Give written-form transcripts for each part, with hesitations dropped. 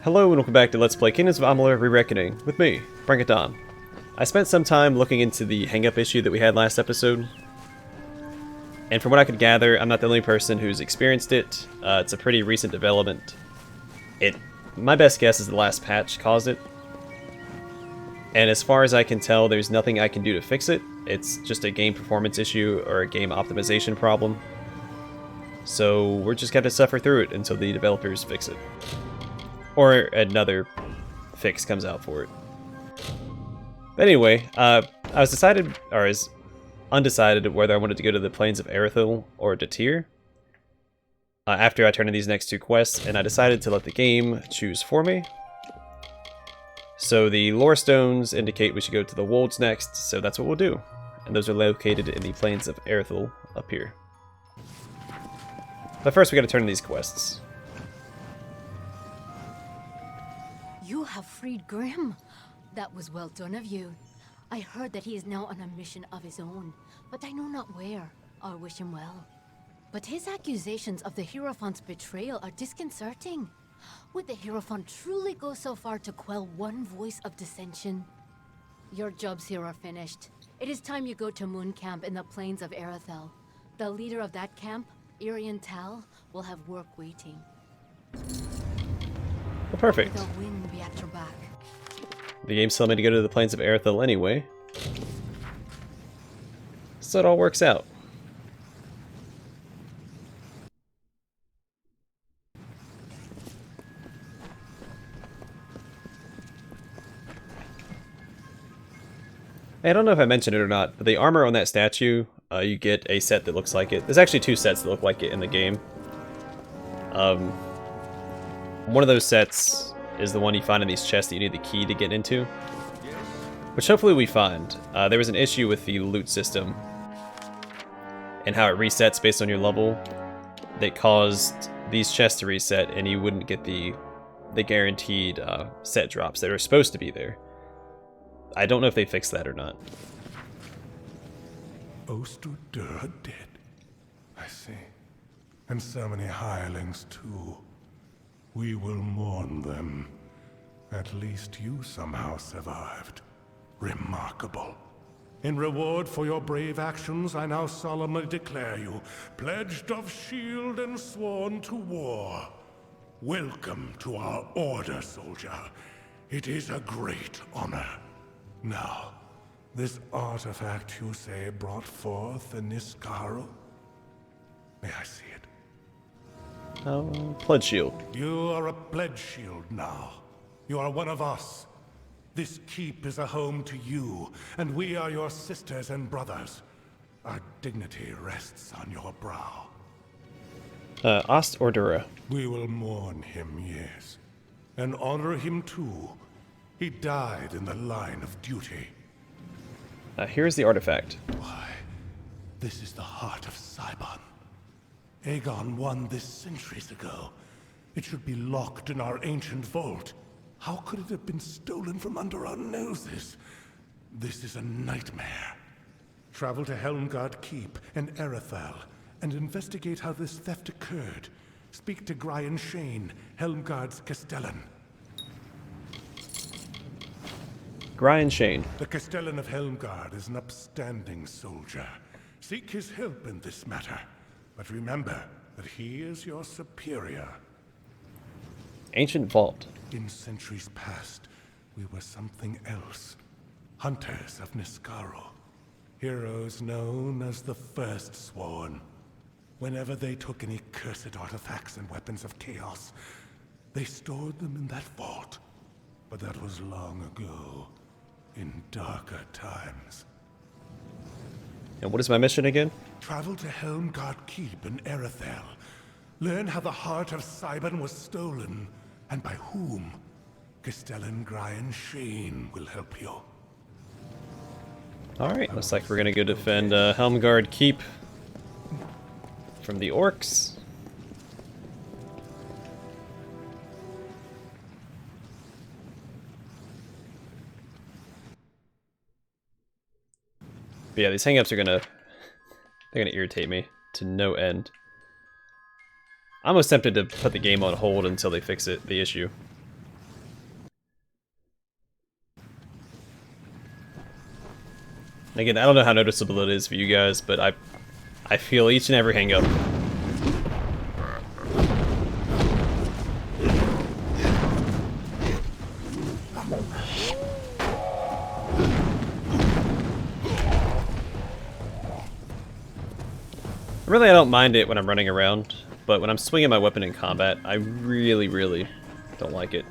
Hello and welcome back to Let's Play Kingdoms of Amalur Re-Reckoning with me, Bring It Don. I spent some time looking into the hang-up issue that we had last episode, and from what I could gather, I'm not the only person who's experienced it. It's a pretty recent development. My best guess is the last patch caused it, and as far as I can tell, there's nothing I can do to fix it. It's just a game performance issue or a game optimization problem. So we're just going to suffer through it until the developers fix it. Or another fix comes out for it. But anyway, I was undecided whether I wanted to go to the Plains of Erethell or to Tyr after I turned in these next two quests, and I decided to let the game choose for me. So the lore stones indicate we should go to the Wolds next, so that's what we'll do. And those are located in the Plains of Erethell up here. But first we gotta turn in these quests. You have freed Grimm. That was well done of you. I heard that he is now on a mission of his own, but I know not where. I wish him well. But his accusations of the Hierophant's betrayal are disconcerting. Would the Hierophant truly go so far to quell one voice of dissension? Your jobs here are finished. It is time you go to Moon Camp in the Plains of Erethell. The leader of that camp, Ayten NPC, will have work waiting. Well, perfect. The wind be at your back. The game's telling me to go to the Plains of Erethell anyway, so it all works out. I don't know if I mentioned it or not, but the armor on that statue, you get a set that looks like it. There's actually two sets that look like it in the game. One of those sets is the one you find in these chests that you need the key to get into, which hopefully we find. There was an issue with the loot system and how it resets based on your level that caused these chests to reset, and you wouldn't get the guaranteed set drops that are supposed to be there. I don't know if they fixed that or not. Oster dead. I see. And so many hirelings too. We will mourn them. At least you somehow survived. Remarkable. In reward for your brave actions, I now solemnly declare you pledged of shield and sworn to war. Welcome to our order, soldier. It is a great honor. Now, this artifact you say brought forth in Niskaro? May I see it? Oh, pledge shield. You are a pledge shield now. You are one of us. This keep is a home to you, and we are your sisters and brothers. Our dignity rests on your brow. Ost or Dura? We will mourn him, yes. And honor him too. He died in the line of duty. Here's the artifact. Why, this is the heart of Cybon. Aegon won this centuries ago. It should be locked in our ancient vault. How could it have been stolen from under our noses? This is a nightmare. Travel to Helmgard Keep and Erethell and investigate how this theft occurred. Speak to Grian Shane, Helmgard's Castellan. Grian Shane. The Castellan of Helmgard is an upstanding soldier. Seek his help in this matter. But remember that he is your superior. Ancient Vault. In centuries past, we were something else. Hunters of Niskaro. Heroes known as the First Sworn. Whenever they took any cursed artifacts and weapons of chaos, they stored them in that vault. But that was long ago, in darker times. And what is my mission again? Travel to Helmgard Keep in Erethell. Learn how the heart of Cybon was stolen, and by whom. Castellan Grian Shane will help you. Alright, looks like we're gonna go defend Helmgard Keep from the orcs. But yeah, these hang-ups are they're gonna irritate me to no end. I'm almost tempted to put the game on hold until they fix the issue. Again, I don't know how noticeable it is for you guys, but I feel each and every hang up. Really, I don't mind it when I'm running around, but when I'm swinging my weapon in combat, I really, really don't like it.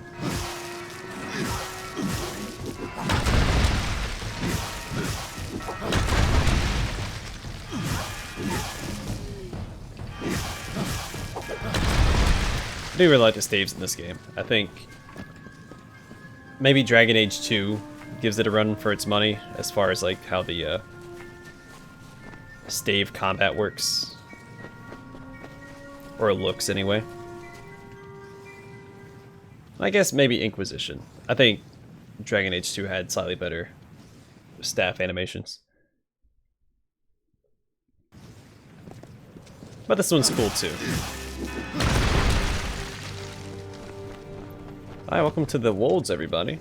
I do really like the staves in this game. I think maybe Dragon Age 2 gives it a run for its money as far as like how the stave combat works. Or it looks anyway. I guess maybe Inquisition. I think Dragon Age 2 had slightly better staff animations. But this one's cool too. Hi, welcome to the Wolds, everybody.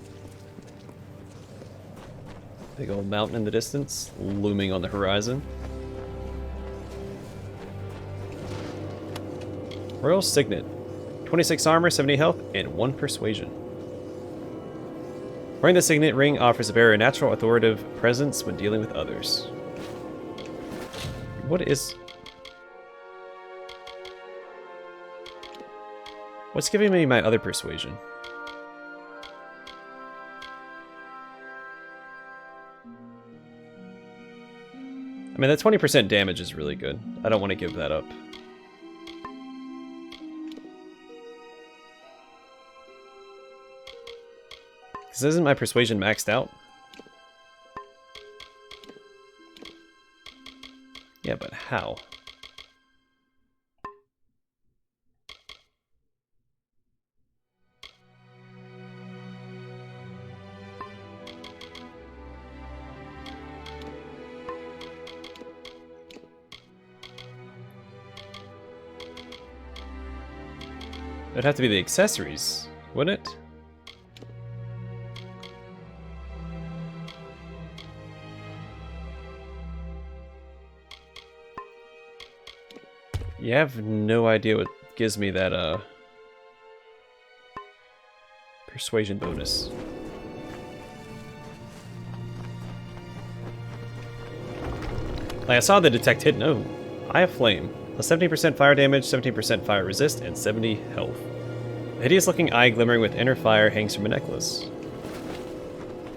Big old mountain in the distance, looming on the horizon. Royal Signet. 26 armor, 70 health, and 1 persuasion. Wearing the Signet ring offers a very natural authoritative presence when dealing with others. What is... What's giving me my other persuasion? I mean, that 20% damage is really good. I don't want to give that up. Because isn't my persuasion maxed out? Yeah, but how? It'd have to be the accessories, wouldn't it? You have no idea what gives me that, persuasion bonus. Like, I saw the detect hidden. Oh, Eye of Flame. A 17% fire damage, 17% fire resist, and 70 health. A hideous-looking eye glimmering with inner fire hangs from a necklace.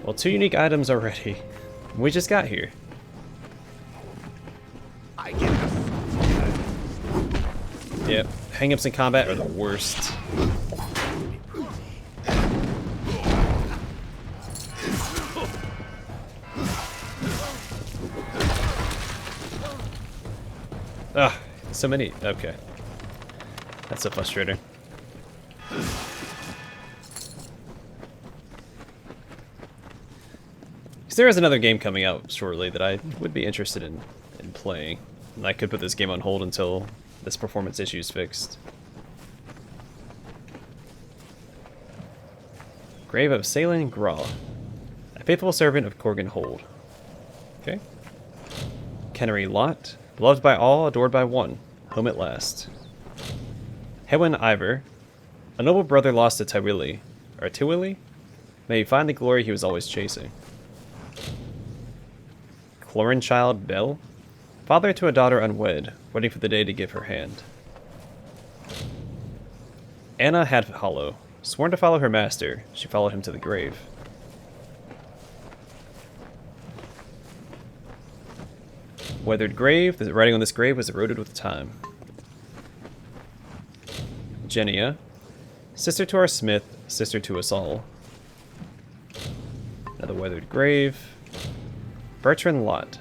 Well, 2 unique items already. We just got here. I get Yep, hang-ups in combat are the worst. Ugh, so many. Okay. That's so frustrating. Because there is another game coming out shortly that I would be interested in playing. And I could put this game on hold until this performance issue is fixed. Grave of Salen Graw. A faithful servant of Corgan Hold. Okay. Kennery Lot. Beloved by all, adored by one. Home at last. Hewin Ivor. A noble brother lost to Tywili. Or Tywili? May he find the glory he was always chasing. Clorinchild Bell. Father to a daughter unwed, waiting for the day to give her hand. Anna Hadhollow. Sworn to follow her master, she followed him to the grave. Weathered grave. The writing on this grave was eroded with time. Genia. Sister to our smith, sister to us all. Another weathered grave. Bertrand Lot.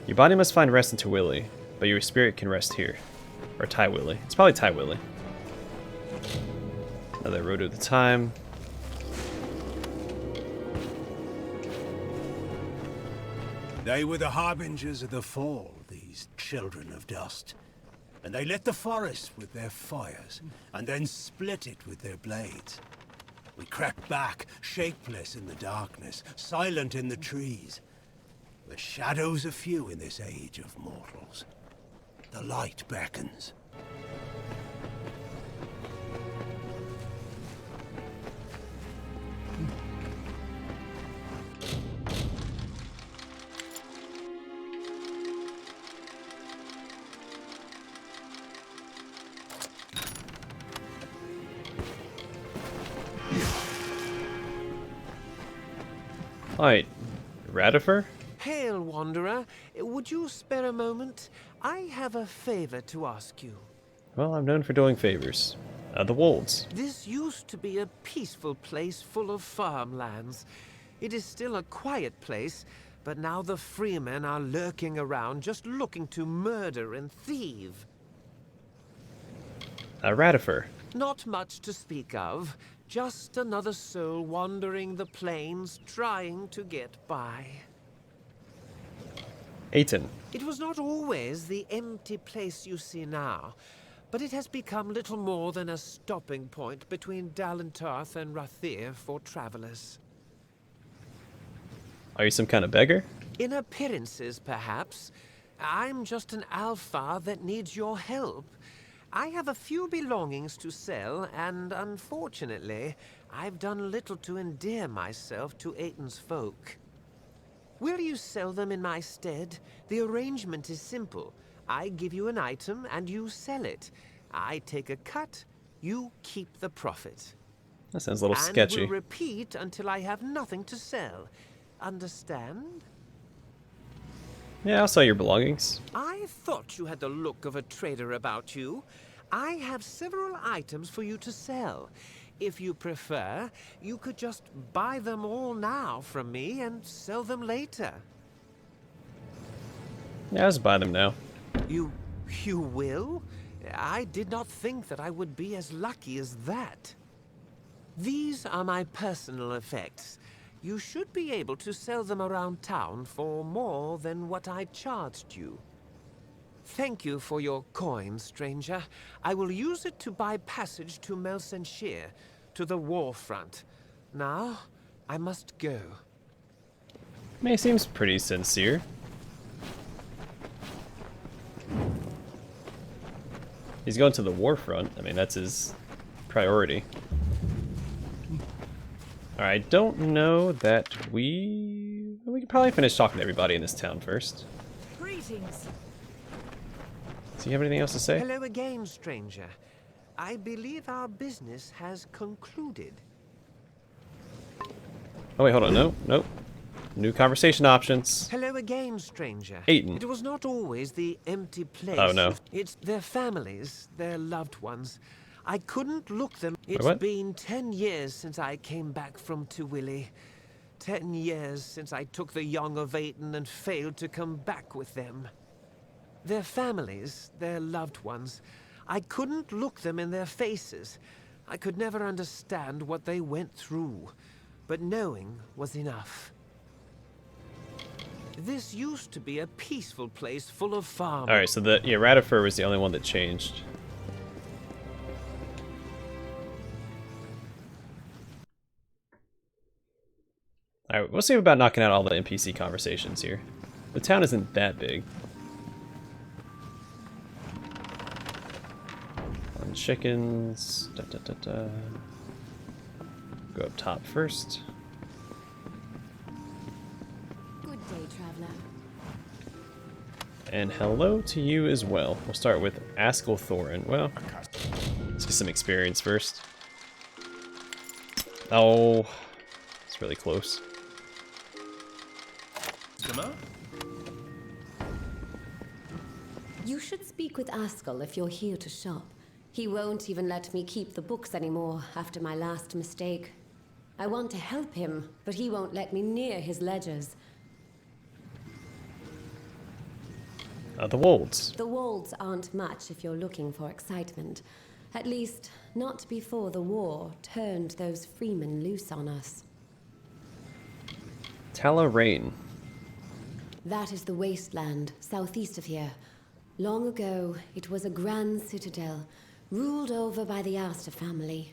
Your body must find rest in Tywili, but your spirit can rest here. Or Tywili. It's probably Tywili. Another road of the time. They were the harbingers of the fall, these children of dust. And they lit the forest with their fires, and then split it with their blades. We crept back, shapeless in the darkness, silent in the trees. The shadows are few in this age of mortals. The light beckons. Alright, Radifer? Hail, Wanderer. Would you spare a moment? I have a favor to ask you. Well, I'm known for doing favors. The Wolds. This used to be a peaceful place full of farmlands. It is still a quiet place, but now the freemen are lurking around just looking to murder and thieve. Radifer. Not much to speak of. Just another soul wandering the plains, trying to get by. Ayten. It was not always the empty place you see now, but it has become little more than a stopping point between Dalentarth and Rathir for travelers. Are you some kind of beggar? In appearances, perhaps. I'm just an alpha that needs your help. I have a few belongings to sell, and unfortunately, I've done little to endear myself to Ayton's folk. Will you sell them in my stead? The arrangement is simple. I give you an item, and you sell it. I take a cut, you keep the profit. That sounds a little And sketchy. will repeat until I have nothing to sell. Understand? Yeah, I'll sell your belongings. I thought you had the look of a trader about you. I have several items for you to sell. If you prefer, you could just buy them all now from me and sell them later. Yeah, I'll just buy them now. You will? I did not think that I would be as lucky as that. These are my personal effects. You should be able to sell them around town for more than what I charged you. Thank you for your coin, stranger. I will use it to buy passage to Melsenshire, to the war front. Now, I must go. He seems pretty sincere. He's going to the war front. I mean, that's his priority. I don't know that we can probably finish talking to everybody in this town first. Greetings. Does he have anything else to say? Hello again, stranger. I believe our business has concluded. Oh wait, hold on. No, nope. New conversation options. Hello again, stranger. Ayton. It was not always the empty place. Oh, no. It's their families, their loved ones. I couldn't look them. It's what? been 10 years since I came back from Tewilly. 10 years since I took the young of Ayton and failed to come back with them. Their families, their loved ones. I couldn't look them in their faces. I could never understand what they went through. But knowing was enough. This used to be a peaceful place full of farmers. Alright, so the Radifer was the only one that changed. Alright, we'll see about knocking out all the NPC conversations here. The town isn't that big. On chickens. Da, da, da, da. Go up top first. Good day, traveler. And hello to you as well. We'll start with Askelthorin. Well, let's get some experience first. Oh, it's really close. You should speak with Askel if you're here to shop. He won't even let me keep the books anymore after my last mistake. I want to help him, but he won't let me near his ledgers. The Wolds. The Wolds aren't much if you're looking for excitement. At least, not before the war turned those freemen loose on us. Talarain. That is the wasteland, southeast of here. Long ago, it was a grand citadel, ruled over by the Asta family.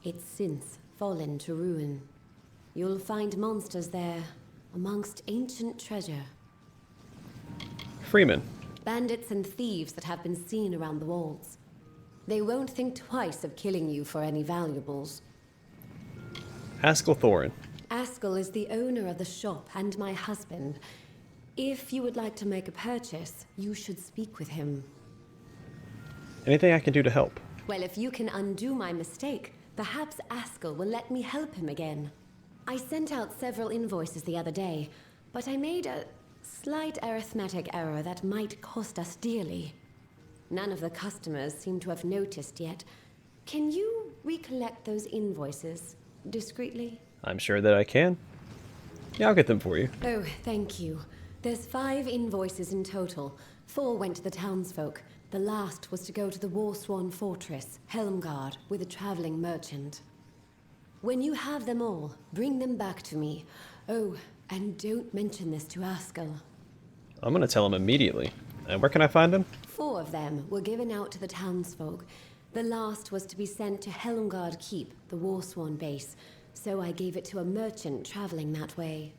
It's since fallen to ruin. You'll find monsters there, amongst ancient treasure. Freeman. Bandits and thieves that have been seen around the Wolds. They won't think twice of killing you for any valuables. Haskell Thorin. Askell is the owner of the shop and my husband. If you would like to make a purchase, you should speak with him. Anything I can do to help? Well, if you can undo my mistake, perhaps Askell will let me help him again. I sent out several invoices the other day, but I made a slight arithmetic error that might cost us dearly. None of the customers seem to have noticed yet. Can you recollect those invoices discreetly? I'm sure that I can. Yeah, I'll get them for you. Oh, thank you. There's 5 invoices in total. 4 went to the townsfolk. The last was to go to the Warsworn Fortress, Helmgard, with a traveling merchant. When you have them all, bring them back to me. Oh, and don't mention this to Askell. I'm gonna tell him immediately. And where can I find them? 4 of them were given out to the townsfolk. The last was to be sent to Helmgard Keep, the Warsworn base, so I gave it to a merchant traveling that way.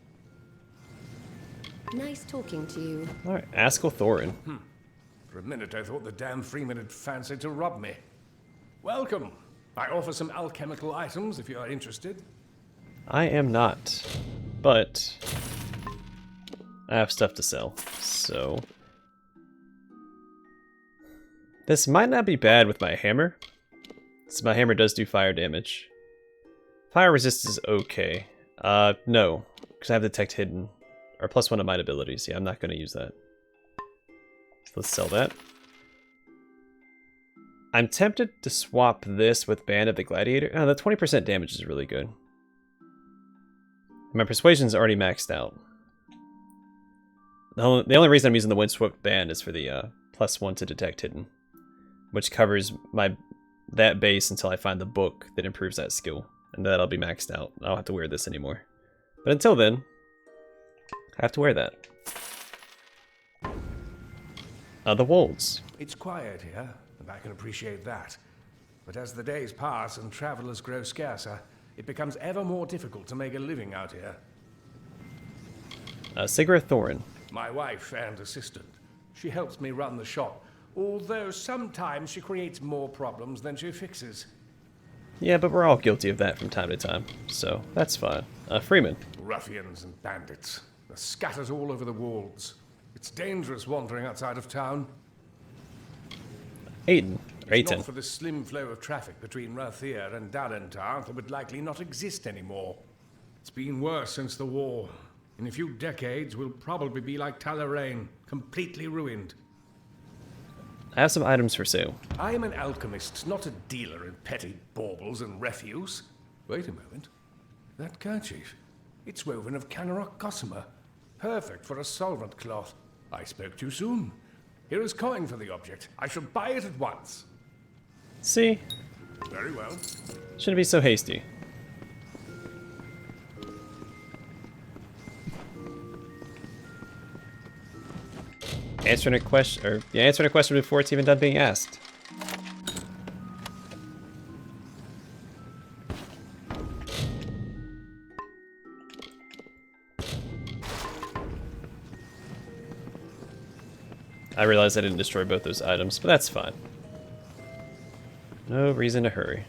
Nice talking to you. Alright, Haskell Thorin. For a minute I thought the damn Freeman had fancied to rob me. Welcome. I offer some alchemical items if you are interested. I am not. But I have stuff to sell, so this might not be bad with my hammer, since my hammer does do fire damage. Fire resist is okay. No, because I have detect hidden, or +1 of my abilities. Yeah, I'm not going to use that. So let's sell that. I'm tempted to swap this with Band of the Gladiator. Oh, the 20% damage is really good. My persuasion's already maxed out. The only reason I'm using the Windswept Band is for the +1 to detect hidden, which covers that base until I find the book that improves that skill, and that'll be maxed out. I don't have to wear this anymore. But until then, I have to wear that. The Wolds. It's quiet here, and I can appreciate that. But as the days pass and travelers grow scarcer, it becomes ever more difficult to make a living out here. Sigrid Thorin. My wife and assistant. She helps me run the shop, although sometimes she creates more problems than she fixes. Yeah, but we're all guilty of that from time to time, so that's fine. Freeman. Ruffians and bandits. They're scattered all over the Wolds. It's dangerous wandering outside of town. Ayton. If not for the slim flow of traffic between Rathir and Dalentarth, it would likely not exist anymore. It's been worse since the war. In a few decades, we'll probably be like Talarain, completely ruined. I have some items for sale. I am an alchemist, not a dealer in petty baubles and refuse. Wait a moment. That kerchief. It's woven of Canarok gossamer. Perfect for a solvent cloth. I spoke too soon. Here is coin for the object. I shall buy it at once. See? Very well. Shouldn't be so hasty. Answering a question before it's even done being asked. I realized I didn't destroy both those items, but that's fine. No reason to hurry.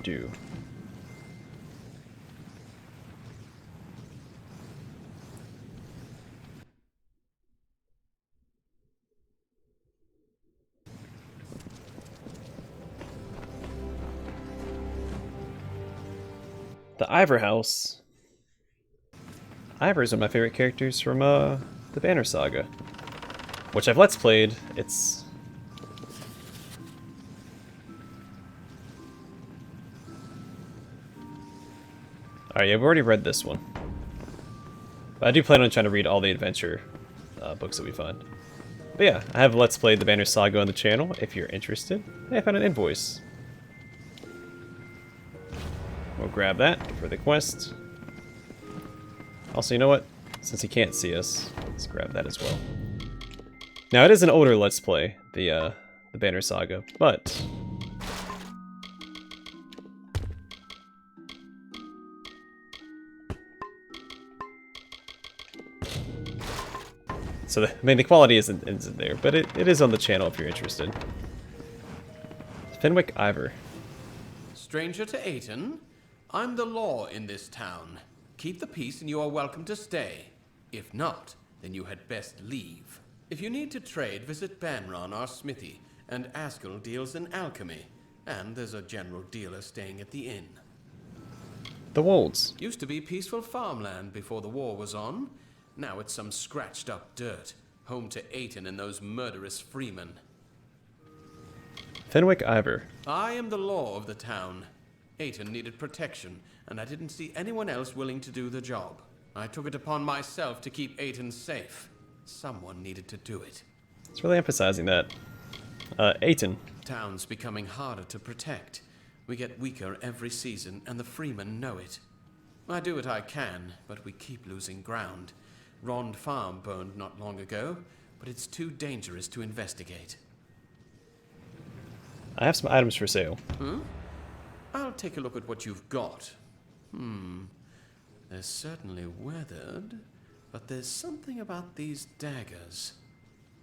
Do. The Ivor House. Ivor is one of my favorite characters from the Banner Saga, which I've Let's Played. It's alright, I've already read this one, but I do plan on trying to read all the adventure books that we find. But yeah, I have Let's Played the Banner Saga on the channel if you're interested. Hey, I found an invoice. We'll grab that for the quest. Also, you know what? Since he can't see us, let's grab that as well. Now, it is an older Let's Play, the Banner Saga, but So, I mean, the quality isn't there, but it is on the channel if you're interested. Fenwick Ivor. Stranger to Ayton, I'm the law in this town. Keep the peace and you are welcome to stay. If not, then you had best leave. If you need to trade, visit Banron, our smithy, and Askell deals in alchemy. And there's a general dealer staying at the inn. The Wolds. Used to be peaceful farmland before the war was on. Now it's some scratched up dirt, home to Ayten and those murderous freemen. Fenwick Ivor. I am the law of the town. Ayten needed protection, and I didn't see anyone else willing to do the job. I took it upon myself to keep Ayten safe. Someone needed to do it. It's really emphasizing that. Ayten. Town's becoming harder to protect. We get weaker every season, and the freemen know it. I do what I can, but we keep losing ground. Rond Farm burned not long ago, but it's too dangerous to investigate. I have some items for sale. I'll take a look at what you've got. They're certainly weathered, but there's something about these daggers.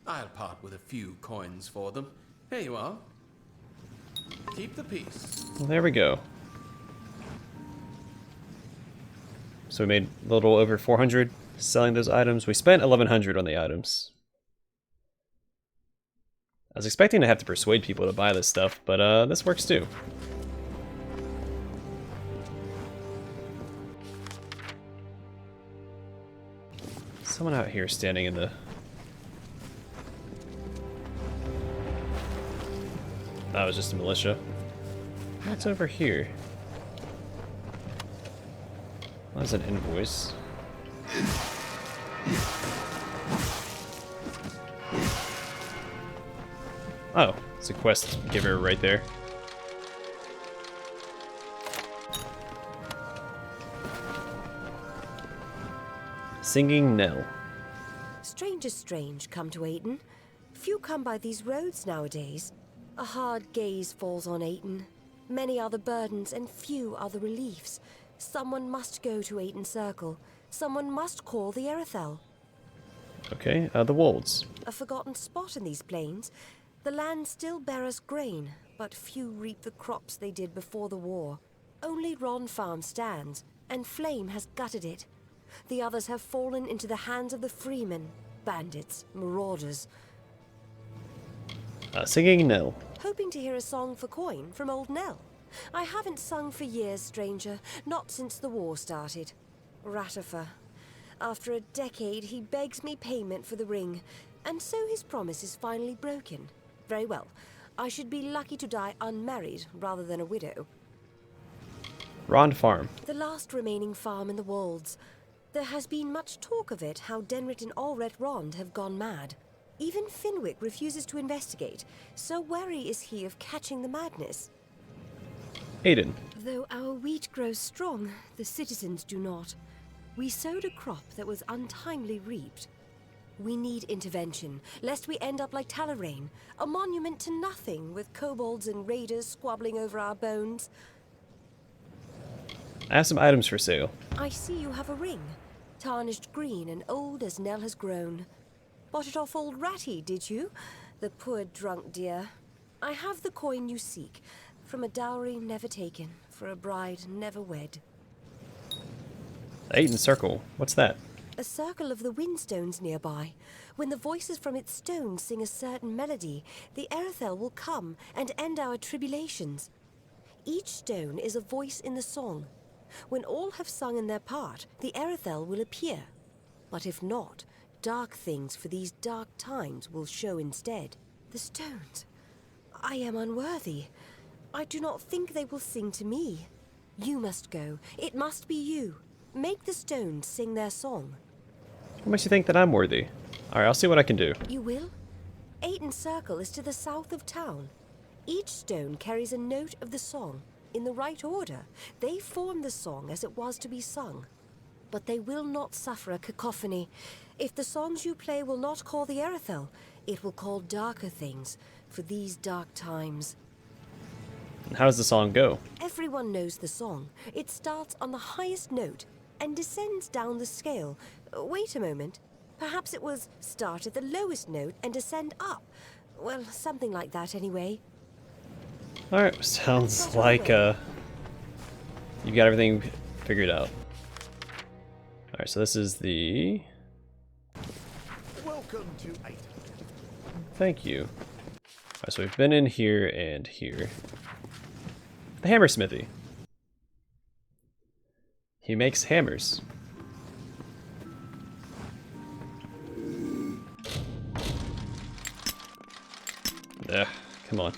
I'll part with a few coins for them. Here you are. Keep the peace. Well, there we go. So we made a little over 400 selling those items. We spent 1100 on the items. I was expecting to have to persuade people to buy this stuff, but this works too. Someone out here standing in the... That was just a militia. What's over here? That's an invoice. Oh, it's a quest giver right there. Singing Nell. Strange come to Ayton. Few come by these roads nowadays. A hard gaze falls on Ayton. Many are the burdens and few are the reliefs. Someone must go to Ayton Circle. Someone must call the Erethell. Okay, the Wolds. A forgotten spot in these plains. The land still bears grain, but few reap the crops they did before the war. Only Ron Farm stands, and Flame has gutted it. The others have fallen into the hands of the freemen, bandits, marauders. Singing Nell. Hoping to hear a song for coin from old Nell. I haven't sung for years, stranger, not since the war started. Ratifer. After a decade, he begs me payment for the ring, and so his promise is finally broken. Very well. I should be lucky to die unmarried rather than a widow. Rond Farm. The last remaining farm in the Wolds. There has been much talk of it, how Denrit and Allret Rond have gone mad. Even Finwick refuses to investigate, so wary is he of catching the madness. Ayten. Though our wheat grows strong, the citizens do not. We sowed a crop that was untimely reaped. We need intervention, lest we end up like Talarain, a monument to nothing, with kobolds and raiders squabbling over our bones. I have some items for sale. I see you have a ring, tarnished green and old as Nell has grown. Bought it off old Ratty, did you? The poor drunk dear. I have the coin you seek, from a dowry never taken, for a bride never wed. Ayten Circle. What's that? A circle of the windstones nearby. When the voices from its stones sing a certain melody, the Erethell will come and end our tribulations. Each stone is a voice in the song. When all have sung in their part, the Erethell will appear. But if not, dark things for these dark times will show instead. The stones. I am unworthy. I do not think they will sing to me. You must go. It must be you. Make the stones sing their song. What makes you think that I'm worthy? Alright, I'll see what I can do. You will? Ayton Circle is to the south of town. Each stone carries a note of the song. In the right order, they form the song as it was to be sung. But they will not suffer a cacophony. If the songs you play will not call the Erethell, it will call darker things for these dark times. And how does the song go? Everyone knows the song. It starts on the highest note and descends down the scale. Wait a moment. Perhaps it was start at the lowest note and descend up. Well, something like that anyway. Alright, sounds like you've got everything figured out. Alright, so this is the... Welcome to Ayten. Thank you. Alright, so we've been in here and here. The hammer smithy. He makes hammers. Ugh, come on.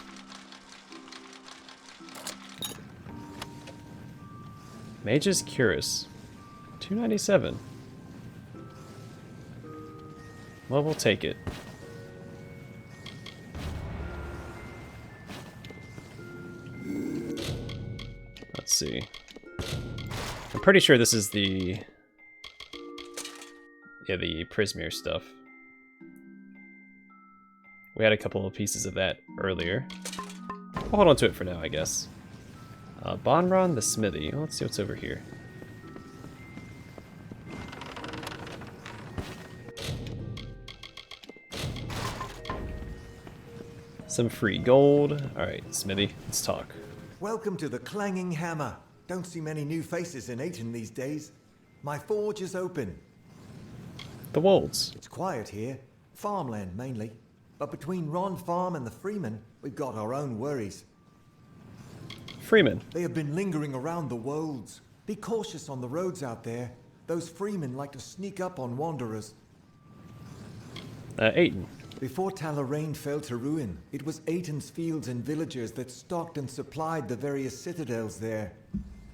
Mage's Cuirass. 297. Well, we'll take it. Let's see. I'm pretty sure this is the... yeah, the Prismere stuff. We had a couple of pieces of that earlier. I'll hold on to it for now, I guess. Bonron the Smithy. Well, let's see what's over here. Some free gold. Alright, Smithy, let's talk. Welcome to the Clanging Hammer. Don't see many new faces in Ayten these days. My forge is open. The Wolds. It's quiet here. Farmland, mainly. But between Ron Farm and the Freemen, we've got our own worries. Freeman. They have been lingering around the Wolds. Be cautious on the roads out there. Those Freemen like to sneak up on wanderers. Ayten. Before Talarain fell to ruin, it was Ayten's fields and villagers that stocked and supplied the various citadels there.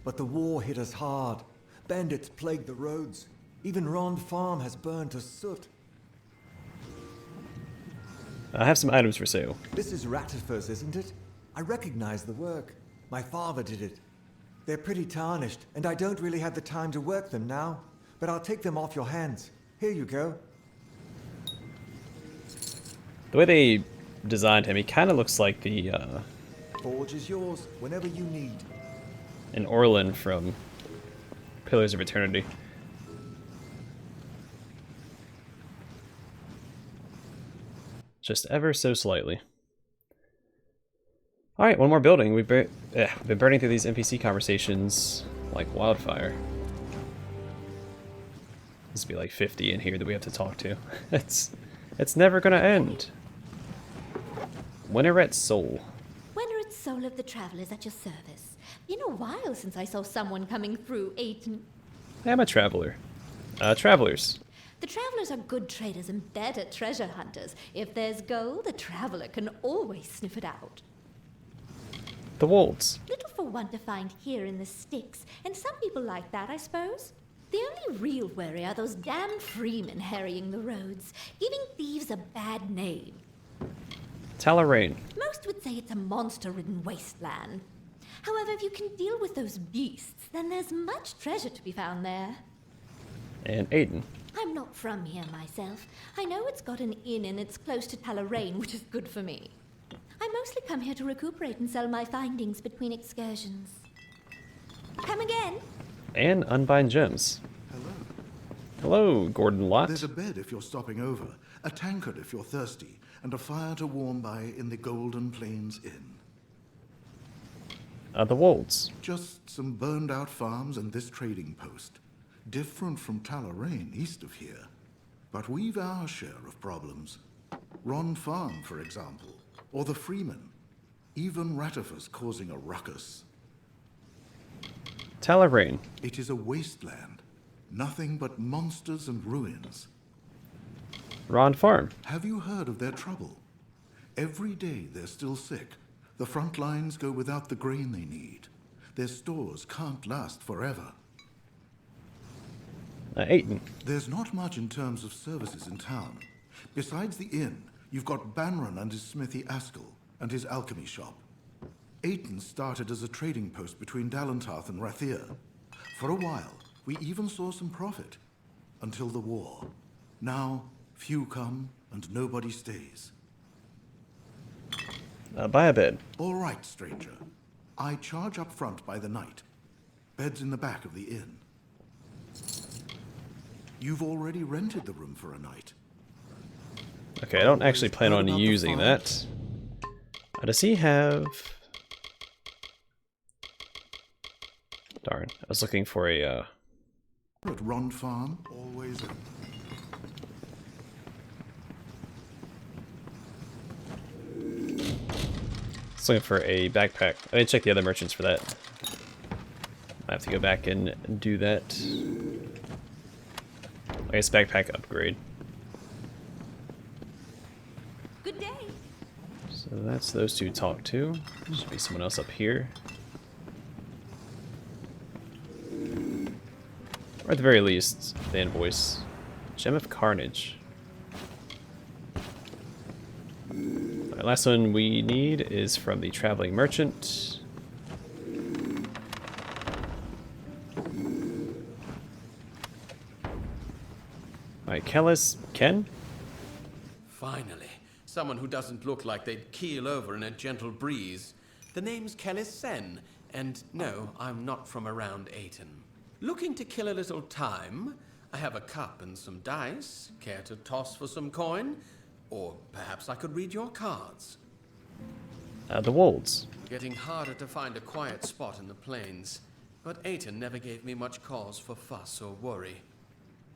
But the war hit us hard. Bandits plagued the roads. Even Ron Farm has burned to soot. I have some items for sale. This is Ratifer's, isn't it? I recognize the work. My father did it. They're pretty tarnished, and I don't really have the time to work them now. But I'll take them off your hands. Here you go. The way they designed him, he kind of looks like the, Forge is yours, whenever you need. an Orlin from Pillars of Eternity. Just ever so slightly. Alright, one more building. We've been burning through these NPC conversations like wildfire. This will be like 50 in here that we have to talk to. It's never gonna end. Winneret Soul. Winneret Soul of the Travelers at your service. Been a while since I saw someone coming through Ayten. I'm a traveler. Travelers. The Travelers are good traders and better treasure hunters. If there's gold, the Traveler can always sniff it out. The Wolds. Little for one to find here in the sticks, and some people like that, I suppose. The only real worry are those damn freemen harrying the roads, giving thieves a bad name. Talarain. Most would say it's a monster-ridden wasteland. However, if you can deal with those beasts, then there's much treasure to be found there. And Ayten. I'm not from here myself. I know it's got an inn and it's close to Talarain, which is good for me. I mostly come here to recuperate and sell my findings between excursions. Come again? And Unbind Gems. Hello. Hello, Gordon Lott. There's a bed if you're stopping over, a tankard if you're thirsty, and a fire to warm by in the Golden Plains Inn. The Wolds. Just some burned-out farms and this trading post. Different from Talarain east of here. But we've our share of problems. Ron Farm, for example, or the Freemen. Even Ratifer's causing a ruckus. Talarain. It is a wasteland. Nothing but monsters and ruins. Ron Farm. Have you heard of their trouble? Every day they're still sick. The front lines go without the grain they need. Their stores can't last forever. Ayten. There's not much in terms of services in town. Besides the inn, you've got Banron and his smithy Askell, and his alchemy shop. Ayten started as a trading post between Dalentarth and Rathir. For a while, we even saw some profit. Until the war. Now, few come, and nobody stays. Buy a bed. All right, stranger. I charge up front by the night. Bed's in the back of the inn. You've already rented the room for a night. Okay, I don't actually plan on using that. Does he have... Darn, I was looking for a... At Rond Farm, always open. I was looking for a backpack. I didn't check the other merchants for that. I have to go back and do that. I guess backpack upgrade. Good day. So that's those two talk to. Should be someone else up here. Or at the very least, the invoice. Gem of Carnage. The last one we need is from the Traveling Merchant. Alright, Ken? Finally, someone who doesn't look like they'd keel over in a gentle breeze. The name's Kellis Sen, and no, I'm not from around Ayten. Looking to kill a little time? I have a cup and some dice. Care to toss for some coin? Or perhaps I could read your cards. The Wolds. Getting harder to find a quiet spot in the plains, but Ayten never gave me much cause for fuss or worry.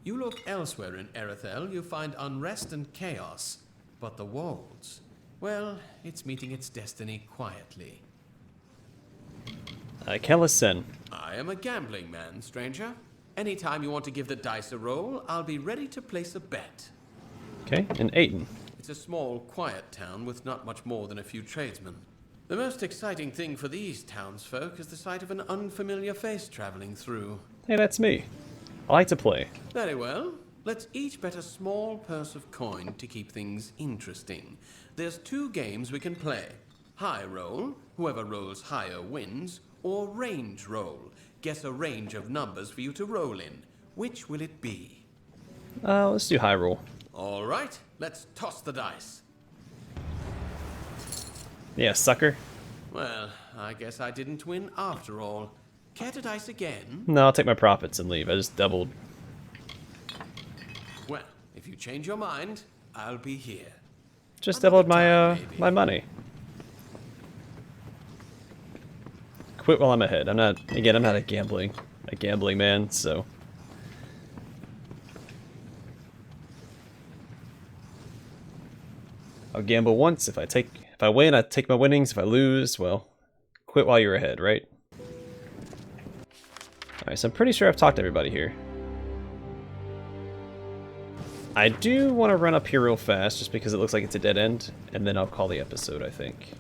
You look elsewhere in Erethell, you find unrest and chaos. But the Wolds, well, it's meeting its destiny quietly. Kellis Sen. I am a gambling man, stranger. Anytime you want to give the dice a roll, I'll be ready to place a bet. Okay, and Ayten. It's a small, quiet town with not much more than a few tradesmen. The most exciting thing for these townsfolk is the sight of an unfamiliar face traveling through. Hey, that's me. I like to play. Very well. Let's each bet a small purse of coin to keep things interesting. There's 2 games we can play. High roll, whoever rolls higher wins, or range roll. Guess a range of numbers for you to roll in. Which will it be? Let's do high roll. All right, let's toss the dice. Yeah, sucker. Well, I guess I didn't win after all. Care to dice again? No, I'll take my profits and leave. I just doubled. Well, if you change your mind, I'll be here. Just Another doubled my time, maybe. my money. Quit while I'm ahead. I'm not a gambling man, so. I'll gamble once. If I win, I take my winnings. If I lose, well, quit while you're ahead, right? Alright, so I'm pretty sure I've talked to everybody here. I do want to run up here real fast, just because it looks like it's a dead end, and then I'll call the episode, I think.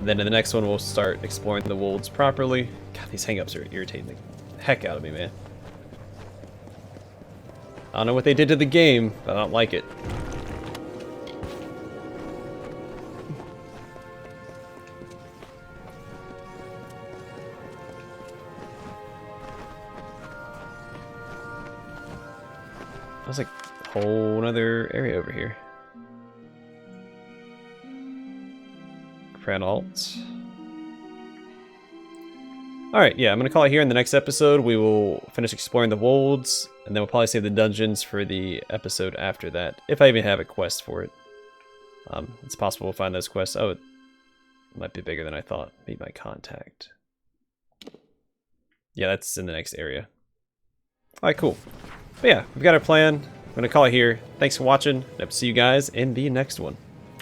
Then in the next one, we'll start exploring the Wolds properly. God, these hang-ups are irritating the heck out of me, man. I don't know what they did to the game, but I don't like it. There's like a whole other area over here. Alt. Alright, yeah, I'm going to call it here. In the next episode, we will finish exploring the Wolds, and then we'll probably save the dungeons for the episode after that, if I even have a quest for it. It's possible we'll find those quests. Oh, it might be bigger than I thought. Meet my contact. Yeah, that's in the next area. Alright, cool. But yeah, we've got our plan. I'm going to call it here. Thanks for watching, and I'll see you guys in the next one.